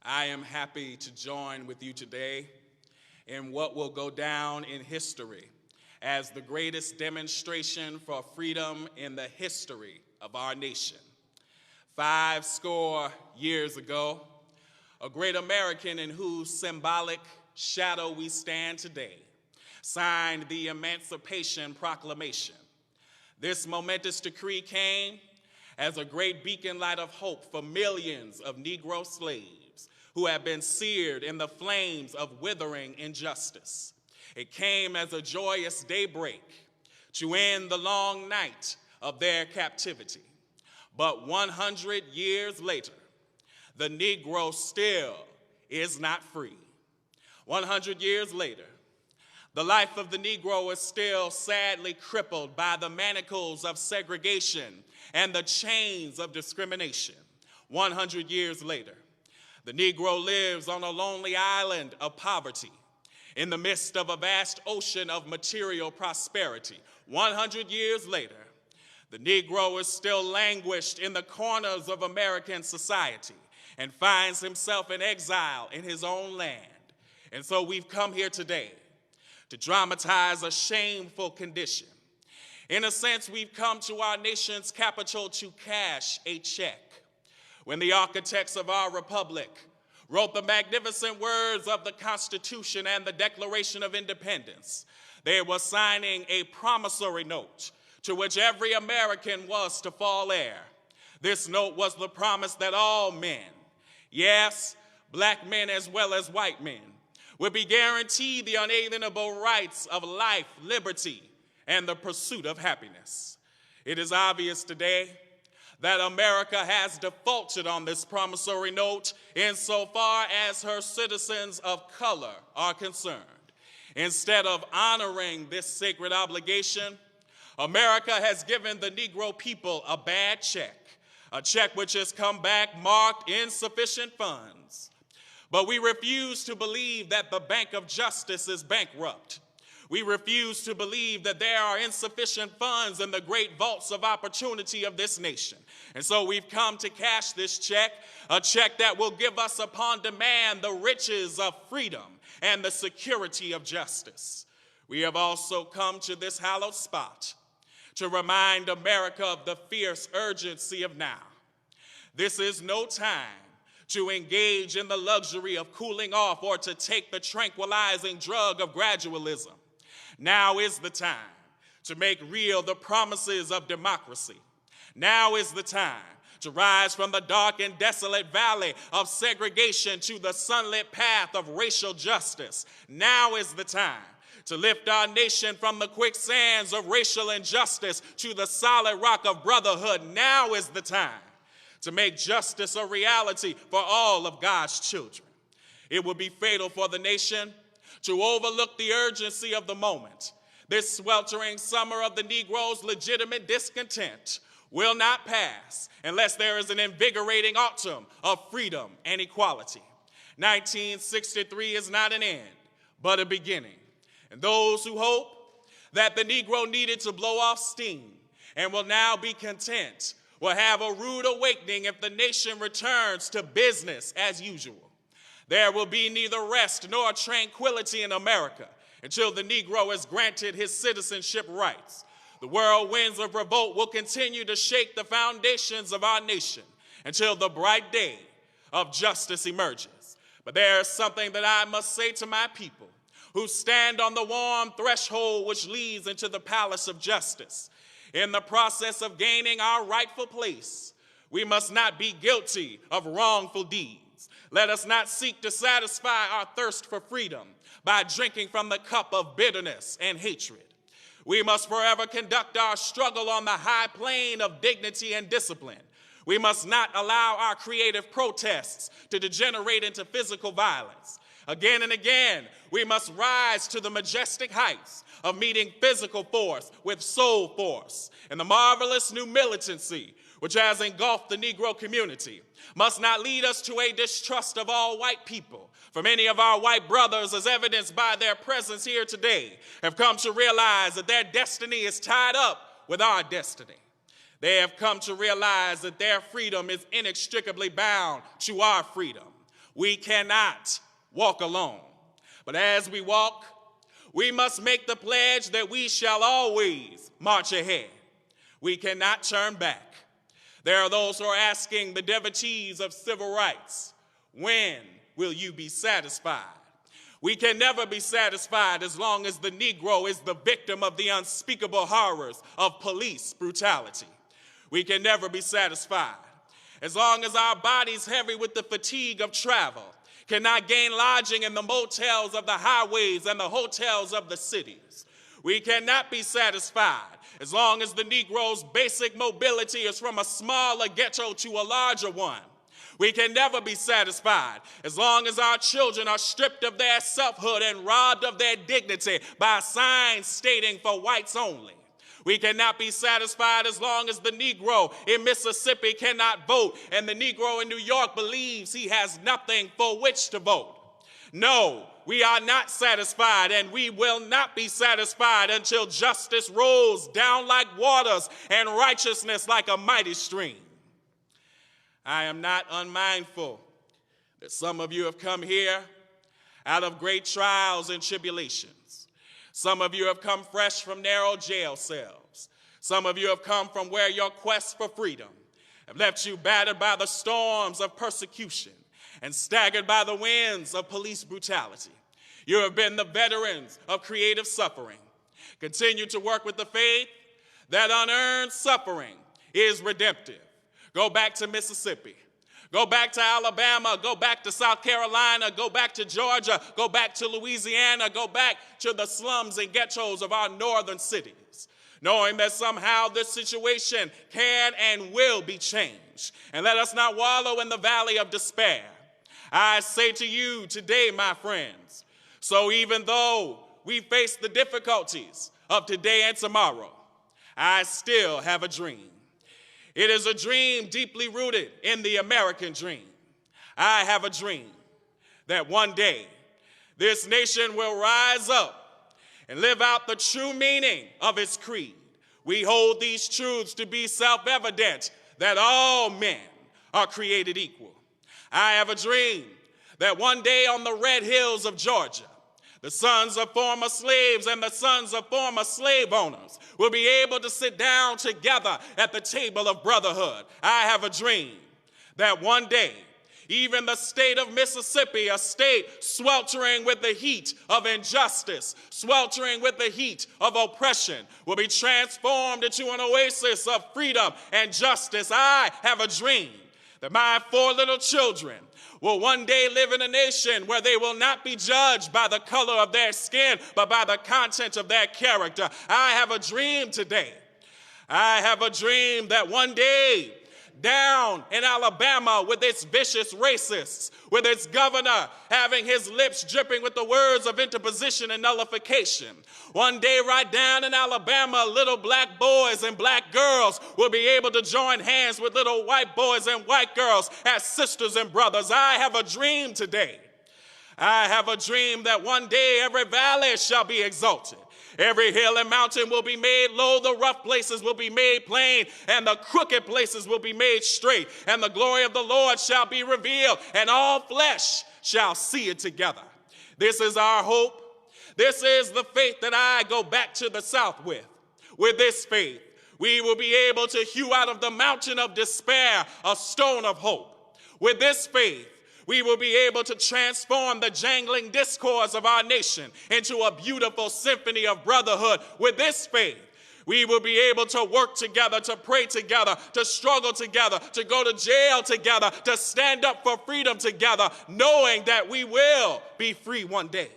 I am happy to join with you today in what will go down in history as the greatest demonstration for freedom in the history of our nation. 50 years ago, a great American in whose symbolic shadow we stand today signed the Emancipation Proclamation. This momentous decree came as a great beacon light of hope for millions of Negro slaves who have been seared in the flames of withering injustice. It came as a joyous daybreak to end the long night of their captivity. But 100 years later, the Negro still is not free. 100 years later, the life of the Negro is still sadly crippled by the manacles of segregation and the chains of discrimination. 100 years later, the Negro lives on a lonely island of poverty in the midst of a vast ocean of material prosperity. 100 years later, the Negro is still languished in the corners of American society and finds himself in exile in his own land. And so we've come here today to dramatize a shameful condition. In a sense, we've come to our nation's capital to cash a check. When the architects of our republic wrote the magnificent words of the Constitution and the Declaration of Independence, they were signing a promissory note to which every American was to fall heir. This note was the promise that all men, yes, black men as well as white men, would be guaranteed the unalienable rights of life, liberty, and the pursuit of happiness. It is obvious today that America has defaulted on this promissory note insofar as her citizens of color are concerned. Instead of honoring this sacred obligation, America has given the Negro people a bad check, a check which has come back marked insufficient funds. But we refuse to believe that the Bank of Justice is bankrupt. We refuse to believe that there are insufficient funds in the great vaults of opportunity of this nation. And so we've come to cash this check, a check that will give us upon demand the riches of freedom and the security of justice. We have also come to this hallowed spot to remind America of the fierce urgency of now. This is no time to engage in the luxury of cooling off or to take the tranquilizing drug of gradualism. Now is the time to make real the promises of democracy. Now is the time to rise from the dark and desolate valley of segregation to the sunlit path of racial justice. Now is the time to lift our nation from the quicksands of racial injustice to the solid rock of brotherhood. Now is the time to make justice a reality for all of God's children. It would be fatal for the nation to overlook the urgency of the moment. This sweltering summer of the Negro's legitimate discontent will not pass unless there is an invigorating autumn of freedom and equality. 1963 is not an end, but a beginning. And those who hope that the Negro needed to blow off steam and will now be content will have a rude awakening if the nation returns to business as usual. There will be neither rest nor tranquility in America until the Negro is granted his citizenship rights. The whirlwinds of revolt will continue to shake the foundations of our nation until the bright day of justice emerges. But there is something that I must say to my people who stand on the warm threshold which leads into the palace of justice. In the process of gaining our rightful place, we must not be guilty of wrongful deeds. Let us not seek to satisfy our thirst for freedom by drinking from the cup of bitterness and hatred. We must forever conduct our struggle on the high plane of dignity and discipline. We must not allow our creative protests to degenerate into physical violence. Again and again, we must rise to the majestic heights of meeting physical force with soul force. And the marvelous new militancy which has engulfed the Negro community must not lead us to a distrust of all white people. For many of our white brothers, as evidenced by their presence here today, have come to realize that their destiny is tied up with our destiny. They have come to realize that their freedom is inextricably bound to our freedom. We cannot walk alone. But as we walk, we must make the pledge that we shall always march ahead. We cannot turn back. There are those who are asking the devotees of civil rights, when will you be satisfied? We can never be satisfied as long as the Negro is the victim of the unspeakable horrors of police brutality. We can never be satisfied as long as our bodies, heavy with the fatigue of travel, cannot gain lodging in the motels of the highways and the hotels of the cities. We cannot be satisfied as long as the Negro's basic mobility is from a smaller ghetto to a larger one. We can never be satisfied as long as our children are stripped of their selfhood and robbed of their dignity by signs stating for whites only. We cannot be satisfied as long as the Negro in Mississippi cannot vote and the Negro in New York believes he has nothing for which to vote. No, we are not satisfied, and we will not be satisfied until justice rolls down like waters and righteousness like a mighty stream. I am not unmindful that some of you have come here out of great trials and tribulations. Some of you have come fresh from narrow jail cells. Some of you have come from where your quest for freedom have left you battered by the storms of persecution and staggered by the winds of police brutality. You have been the veterans of creative suffering. Continue to work with the faith that unearned suffering is redemptive. Go back to Mississippi. Go back to Alabama. Go back to South Carolina. Go back to Georgia. Go back to Louisiana. Go back to the slums and ghettos of our northern cities, knowing that somehow this situation can and will be changed. And let us not wallow in the valley of despair. I say to you today, my friends, so even though we face the difficulties of today and tomorrow, I still have a dream. It is a dream deeply rooted in the American dream. I have a dream that one day this nation will rise up and live out the true meaning of its creed. We hold these truths to be self-evident, that all men are created equal. I have a dream that one day on the red hills of Georgia, the sons of former slaves and the sons of former slave owners will be able to sit down together at the table of brotherhood. I have a dream that one day, even the state of Mississippi, a state sweltering with the heat of injustice, sweltering with the heat of oppression, will be transformed into an oasis of freedom and justice. I have a dream that my 4 little children will one day live in a nation where they will not be judged by the color of their skin, but by the content of their character. I have a dream today. I have a dream that one day, down in Alabama with its vicious racists, with its governor having his lips dripping with the words of interposition and nullification. One day right down in Alabama, little black boys and black girls will be able to join hands with little white boys and white girls as sisters and brothers. I have a dream today. I have a dream that one day every valley shall be exalted. Every hill and mountain will be made low, the rough places will be made plain, and the crooked places will be made straight. And the glory of the Lord shall be revealed, and all flesh shall see it together. This is our hope. This is the faith that I go back to the South with. With this faith, we will be able to hew out of the mountain of despair a stone of hope. With this faith, we will be able to transform the jangling discords of our nation into a beautiful symphony of brotherhood. With this faith, we will be able to work together, to pray together, to struggle together, to go to jail together, to stand up for freedom together, knowing that we will be free one day.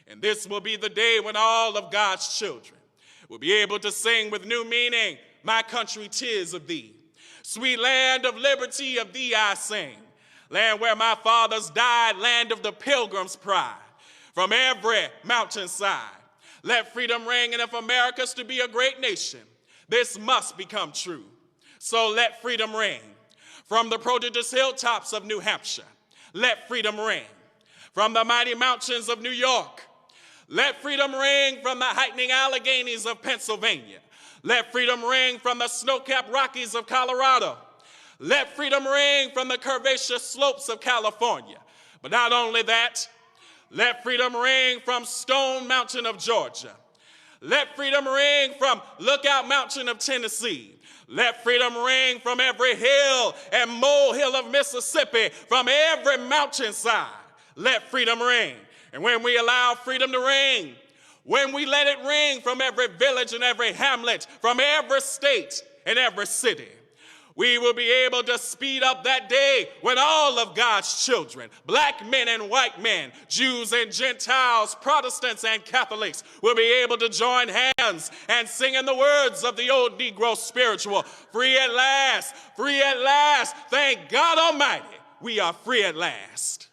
And this will be the day when all of God's children will be able to sing with new meaning, "My country, 'tis of thee. Sweet land of liberty, of thee I sing. Land where my fathers died, land of the pilgrim's pride. From every mountainside, let freedom ring, and if America's to be a great nation, this must become true. So let freedom ring. From the prodigious hilltops of New Hampshire, let freedom ring. From the mighty mountains of New York, let freedom ring. From the heightening Alleghanies of Pennsylvania, let freedom ring. From the snow-capped Rockies of Colorado, let freedom ring. From the curvaceous slopes of California, But not only that, let freedom ring from Stone Mountain of Georgia. Let freedom ring from Lookout Mountain of Tennessee. Let freedom ring from every hill and molehill of Mississippi, from every mountainside. Let freedom ring. And when we allow freedom to ring, when we let it ring from every village and every hamlet, from every state and every city, we will be able to speed up that day when all of God's children, black men and white men, Jews and Gentiles, Protestants and Catholics, will be able to join hands and sing in the words of the old Negro spiritual, free at last, thank God Almighty, we are free at last.